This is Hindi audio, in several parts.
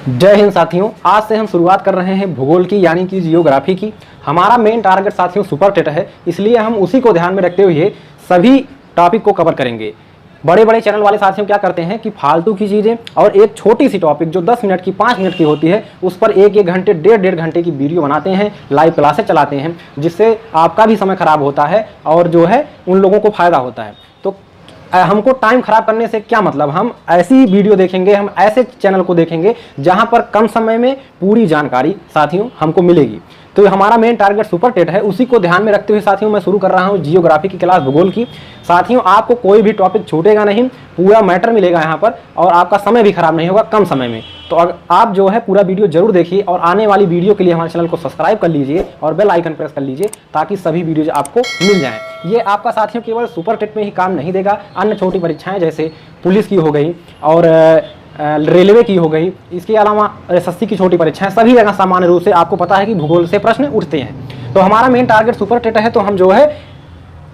जय हिंद साथियों। आज से हम शुरुआत कर रहे हैं भूगोल की यानी कि जियोग्राफी की। हमारा मेन टारगेट साथियों सुपर टेट है, इसलिए हम उसी को ध्यान में रखते हुए सभी टॉपिक को कवर करेंगे। बड़े बड़े चैनल वाले साथियों क्या करते हैं कि फालतू की चीज़ें और एक छोटी सी टॉपिक जो 10 मिनट की 5 मिनट की होती है उस पर एक घंटे डेढ़ घंटे की वीडियो बनाते हैं, लाइव क्लासेस चलाते हैं, जिससे आपका भी समय खराब होता है और जो है उन लोगों को फायदा होता है। तो हमको टाइम खराब करने से क्या मतलब, हम ऐसी वीडियो देखेंगे, हम ऐसे चैनल को देखेंगे जहां पर कम समय में पूरी जानकारी साथियों हमको मिलेगी। तो हमारा मेन टारगेट सुपर टेट है, उसी को ध्यान में रखते हुए साथियों मैं शुरू कर रहा हूं जियोग्राफी की क्लास, भूगोल की। साथियों आपको कोई भी टॉपिक छूटेगा नहीं, पूरा मैटर मिलेगा यहाँ पर और आपका समय भी खराब नहीं होगा कम समय में। तो आप जो है पूरा वीडियो जरूर देखिए और आने वाली वीडियो के लिए हमारे चैनल को सब्सक्राइब कर लीजिए और बेल आइकन प्रेस कर लीजिए ताकि सभी वीडियोज आपको मिल जाएं। ये आपका साथियों केवल सुपर टेट में ही काम नहीं देगा, अन्य छोटी परीक्षाएं जैसे पुलिस की हो गई और रेलवे की हो गई, इसके अलावा एसएससी की छोटी परीक्षाएं, सभी जगह सामान्य रूप से आपको पता है कि भूगोल से प्रश्न उठते हैं। तो हमारा मेन टारगेट सुपर टेट है, तो हम जो है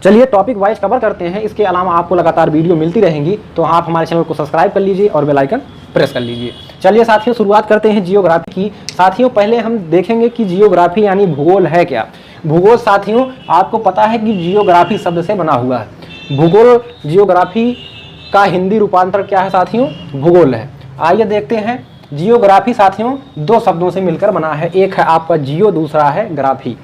चलिए टॉपिक वाइज कवर करते हैं। इसके अलावा आपको लगातार वीडियो मिलती रहेंगी, तो आप हमारे चैनल को सब्सक्राइब कर लीजिए और बेल आइकन प्रेस कर लीजिए। चलिए साथियों शुरुआत करते हैं जियोग्राफी की। साथियों पहले हम देखेंगे कि जियोग्राफी यानी भूगोल है क्या। भूगोल साथियों आपको पता है कि जियोग्राफी शब्द से बना हुआ है। भूगोल जियोग्राफी का हिंदी रूपांतर क्या है साथियों, भूगोल है। आइए देखते हैं। जियोग्राफी साथियों दो शब्दों से मिलकर बना है, एक है आपका जियो, दूसरा है ग्राफी।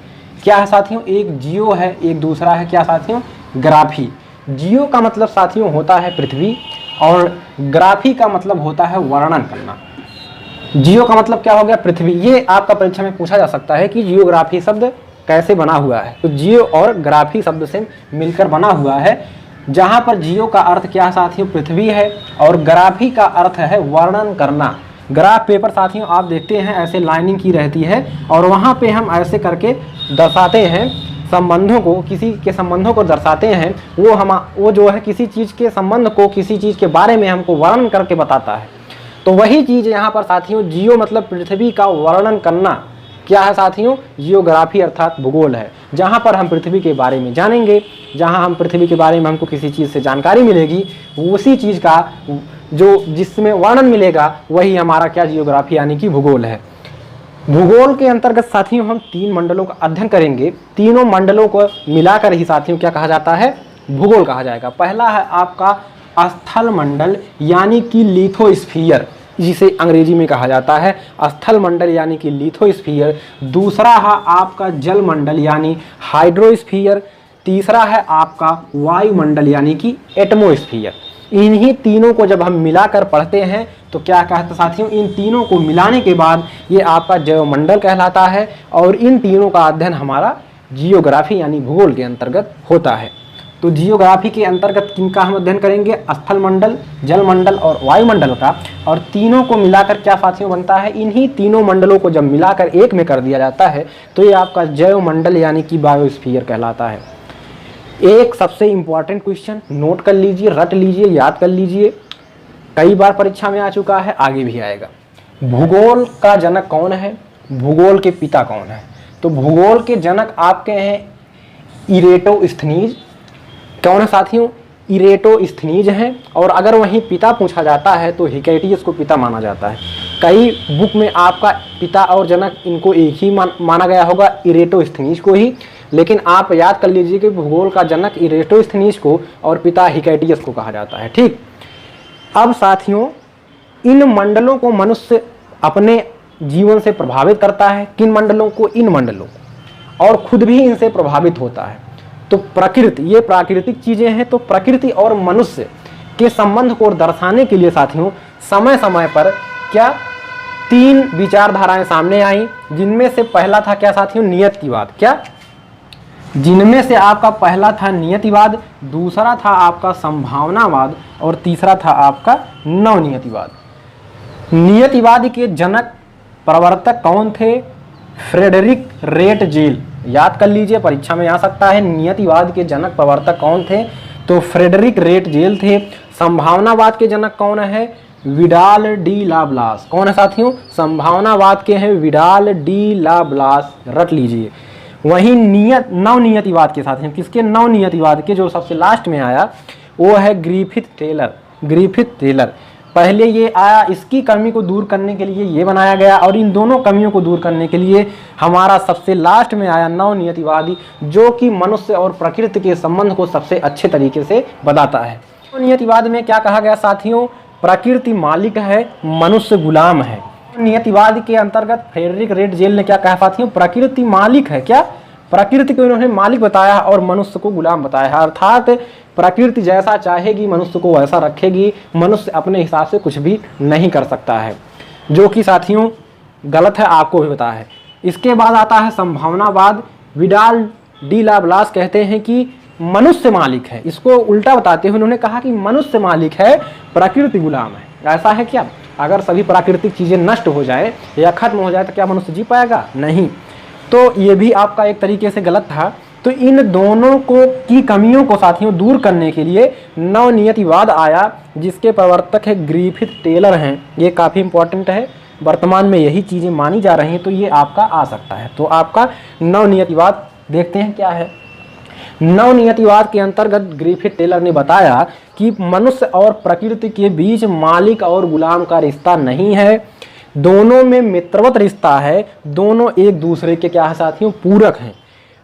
क्या है साथियों, एक जियो है, एक दूसरा है क्या साथियों, ग्राफी। जियो का मतलब साथियों होता है पृथ्वी और ग्राफी का मतलब होता है वर्णन करना। जियो का मतलब क्या हो गया, पृथ्वी। ये आपका परीक्षा में पूछा जा सकता है कि जियोग्राफी शब्द कैसे बना हुआ है। तो जियो और ग्राफी शब्द से मिलकर बना हुआ है, जहां पर जियो का अर्थ क्या है साथियों, पृथ्वी है और ग्राफी का अर्थ है वर्णन करना। ग्राफ पेपर साथियों आप देखते हैं ऐसे लाइनिंग की रहती है और वहां पे हम ऐसे करके दर्शाते हैं संबंधों को, किसी के संबंधों को दर्शाते हैं। वो जो है किसी चीज़ के संबंध को, किसी चीज़ के बारे में हमको वर्णन करके बताता है। तो वही चीज़ यहाँ पर साथियों जियो मतलब पृथ्वी का वर्णन करना क्या है साथियों, जियोग्राफी अर्थात भूगोल है, जहाँ पर हम पृथ्वी के बारे में जानेंगे, जहाँ हम पृथ्वी के बारे में हमको किसी चीज़ से जानकारी मिलेगी, उसी चीज़ का जो जिसमें वर्णन मिलेगा वही हमारा क्या, जियोग्राफी यानी कि भूगोल है। भूगोल के अंतर्गत साथियों हम 3 मंडलों का अध्ययन करेंगे। तीनों मंडलों को मिलाकर ही साथियों क्या कहा जाता है, भूगोल कहा जाएगा। पहला है आपका स्थल मंडल यानी कि लिथोस्फीयर, जिसे अंग्रेजी में कहा जाता है स्थल मंडल यानी कि लिथोस्फीयर। दूसरा है आपका जल मंडल यानी हाइड्रोस्फीयर। तीसरा है आपका वायुमंडल यानी कि एटमोस्फीयर। इन्हीं तीनों को जब हम मिलाकर पढ़ते हैं तो क्या कहते हैं साथियों, इन तीनों को मिलाने के बाद ये आपका जैवमंडल कहलाता है और इन तीनों का अध्ययन हमारा जियोग्राफी यानी भूगोल के अंतर्गत होता है। तो जियोग्राफी के अंतर्गत किनका हम अध्ययन करेंगे, स्थल मंडल, जल मंडल और वायुमंडल का। और तीनों को मिलाकर क्या साथियों बनता है, इन्हीं तीनों मंडलों को जब मिलाकर एक में कर दिया जाता है तो ये आपका जैवमंडल यानी कि बायोस्फीयर कहलाता है। एक सबसे इंपॉर्टेंट क्वेश्चन नोट कर लीजिए, रट लीजिए, याद कर लीजिए, कई बार परीक्षा में आ चुका है, आगे भी आएगा। भूगोल का जनक कौन है, भूगोल के पिता कौन है। तो भूगोल के जनक आपके हैं इरेटोस्थनीज। कौन है साथियों, इरेटोस्थनीज हैं। और अगर वहीं पिता पूछा जाता है तो हिकैटियस को पिता माना जाता है। कई बुक में आपका पिता और जनक इनको एक ही माना गया होगा, इरेटोस्थनीज को ही, लेकिन आप याद कर लीजिए कि भूगोल का जनक इरेटोस्थनीज को और पिता हिकैटियस को कहा जाता है। ठीक, अब साथियों इन मंडलों को मनुष्य अपने जीवन से प्रभावित करता है। किन मंडलों को, इन मंडलों को, और खुद भी इनसे प्रभावित होता है। तो प्रकृति, ये प्राकृतिक चीजें हैं, तो प्रकृति और मनुष्य के संबंध को दर्शाने के लिए साथियों समय समय पर क्या 3 विचारधाराएं सामने आई, जिनमें से पहला था क्या साथियों, नियतिवाद। क्या, जिनमें से आपका पहला था नियतिवाद, दूसरा था आपका संभावनावाद और तीसरा था आपका नवनियतिवाद। नियतिवाद के जनक प्रवर्तक कौन थे, फ्रेडरिक रेटजेल। याद कर लीजिए, परीक्षा में आ सकता है, नियतिवाद के जनक प्रवर्तक कौन थे, तो फ्रेडरिक रेटजेल थे। संभावनावाद के जनक कौन है, विडाल डी लाब्लास। कौन है साथियों, संभावनावाद के हैं विडाल डी लाब्लास, रट लीजिए। वहीं नवनियतिवाद के साथियों, किसके, नवनियतिवाद के जो सबसे लास्ट में आया वो है ग्रिफिथ टेलर। ग्रिफिथ टेलर पहले ये आया, इसकी कमी को दूर करने के लिए ये बनाया गया, और इन दोनों कमियों को दूर करने के लिए हमारा सबसे लास्ट में आया नवनियतिवादी, जो कि मनुष्य और प्रकृति के संबंध को सबसे अच्छे तरीके से बताता है। नवनियतिवाद में क्या कहा गया साथियों? प्रकृति मालिक है, मनुष्य गुलाम है। नियतिवाद के अंतर्गत फ्रेडरिक रेड जेल ने क्या कहा साथियों? प्रकृति मालिक है। क्या? प्रकृति को इन्होंने मालिक बताया और मनुष्य को गुलाम बताया, अर्थात प्रकृति जैसा चाहेगी मनुष्य को वैसा रखेगी, मनुष्य अपने हिसाब से कुछ भी नहीं कर सकता है, जो कि साथियों गलत है, आपको भी पता है। इसके बाद आता है संभावनावाद। विडाल डी लाब्लास कहते हैं कि मनुष्य मालिक है, इसको उल्टा बताते हुए उन्होंने कहा कि मनुष्य मालिक है, प्रकृति गुलाम है। ऐसा है क्या? अगर सभी प्राकृतिक चीजें नष्ट हो जाए या खत्म हो जाए तो क्या मनुष्य जी पाएगा? नहीं। तो ये भी आपका एक तरीके से गलत था। तो इन दोनों को की कमियों को साथियों दूर करने के लिए नवनियतिवाद आया, जिसके प्रवर्तक है ग्रिफिथ टेलर हैं। ये काफ़ी इंपॉर्टेंट है, वर्तमान में यही चीज़ें मानी जा रही हैं, तो ये आपका आ सकता है। तो आपका नवनियतिवाद देखते हैं क्या है। नवनियतिवाद के अंतर्गत ग्रिफिथ टेलर ने बताया कि मनुष्य और प्रकृति के बीच मालिक और गुलाम का रिश्ता नहीं है, दोनों में मित्रवत रिश्ता है, दोनों एक दूसरे के क्या है साथियों? पूरक हैं।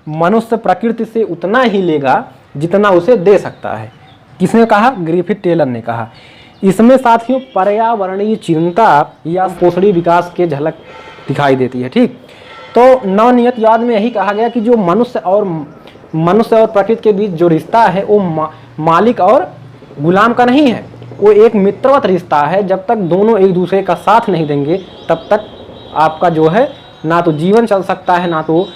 मनुष्य प्रकृति से उतना ही लेगा जितना उसे दे सकता है। किसने कहा? ग्रिफिथ टेलर ने कहा। इसमें साथियों पर्यावरणीय चिंता या पोषणी विकास के झलक दिखाई देती है। ठीक, तो नवनियतिवाद में यही कहा गया कि जो मनुष्य और प्रकृति के बीच जो रिश्ता है वो मालिक और गुलाम का नहीं है, वो एक मित्रवत रिश्ता है। जब तक दोनों एक दूसरे का साथ नहीं देंगे तब तक आपका जो है ना तो जीवन चल सकता है, ना तो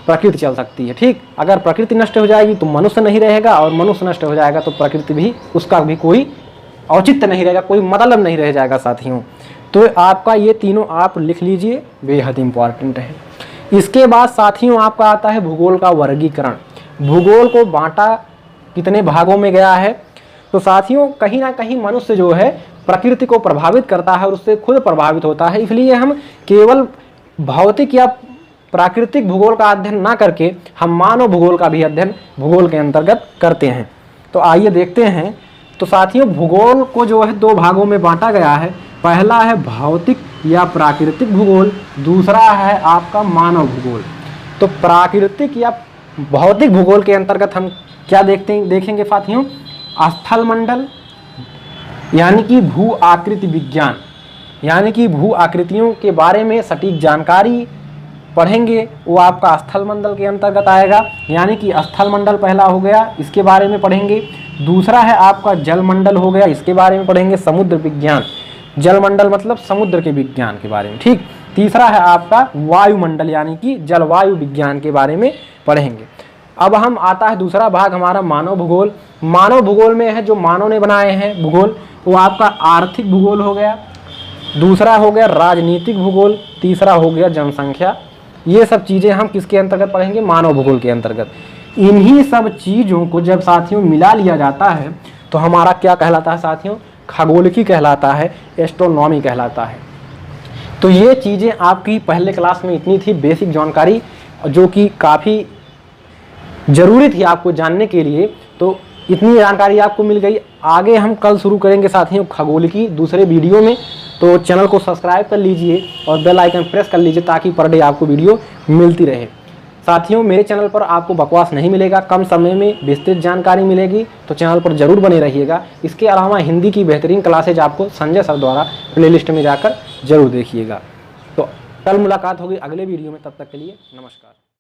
प्रकृति चल सकती है। ठीक, अगर प्रकृति नष्ट हो जाएगी तो मनुष्य नहीं रहेगा, और मनुष्य नष्ट हो जाएगा तो प्रकृति भी, उसका भी कोई औचित्य नहीं रहेगा, कोई मतलब नहीं रह जाएगा साथियों। तो आपका ये तीनों आप लिख लीजिए, बेहद इंपॉर्टेंट है। इसके बाद साथियों आपका आता है भूगोल का वर्गीकरण। भूगोल को बांटा कितने भागों में गया है? तो साथियों कहीं ना कहीं मनुष्य जो है प्रकृति को प्रभावित करता है और उससे खुद प्रभावित होता है, इसलिए हम केवल भौतिक या प्राकृतिक भूगोल का अध्ययन ना करके हम मानव भूगोल का भी अध्ययन भूगोल के अंतर्गत करते हैं। तो आइए देखते हैं। तो साथियों भूगोल को जो है दो भागों में बांटा गया है। पहला है भौतिक या प्राकृतिक भूगोल, दूसरा है आपका मानव भूगोल। तो प्राकृतिक या भौतिक भूगोल के अंतर्गत हम क्या देखेंगे साथियों? स्थल मंडल यानी कि भू आकृति विज्ञान, यानी कि भू आकृतियों के बारे में सटीक जानकारी पढ़ेंगे, वो आपका स्थल मंडल के अंतर्गत आएगा। यानी कि स्थल मंडल पहला हो गया, इसके बारे में पढ़ेंगे। दूसरा है आपका जल मंडल हो गया, इसके बारे में पढ़ेंगे। समुद्र विज्ञान, जल मंडल मतलब समुद्र के विज्ञान के बारे में। ठीक, तीसरा है आपका वायुमंडल यानी कि जलवायु विज्ञान के बारे में पढ़ेंगे। अब हम आता है दूसरा भाग हमारा मानव भूगोल। मानव भूगोल में है जो मानव ने बनाए हैं भूगोल, वो आपका आर्थिक भूगोल हो गया, दूसरा हो गया राजनीतिक भूगोल, तीसरा हो गया जनसंख्या। ये सब चीज़ें हम किसके अंतर्गत पढ़ेंगे? मानव भूगोल के अंतर्गत। इन्हीं सब चीज़ों को जब साथियों मिला लिया जाता है तो हमारा क्या कहलाता है साथियों? खगोलिकी कहलाता है, एस्ट्रोनॉमी कहलाता है। तो ये चीज़ें आपकी पहले क्लास में इतनी थी बेसिक जानकारी, जो कि काफ़ी ज़रूरी थी आपको जानने के लिए। तो इतनी जानकारी आपको मिल गई। आगे हम कल शुरू करेंगे साथियों खगोलिकी दूसरे वीडियो में। तो चैनल को सब्सक्राइब कर लीजिए और बेल आइकन प्रेस कर लीजिए ताकि पर डे आपको वीडियो मिलती रहे। साथियों मेरे चैनल पर आपको बकवास नहीं मिलेगा, कम समय में विस्तृत जानकारी मिलेगी, तो चैनल पर जरूर बने रहिएगा। इसके अलावा हिंदी की बेहतरीन क्लासेज आपको संजय सर द्वारा प्लेलिस्ट में जाकर जरूर देखिएगा। तो कल मुलाकात होगी अगले वीडियो में, तब तक के लिए नमस्कार।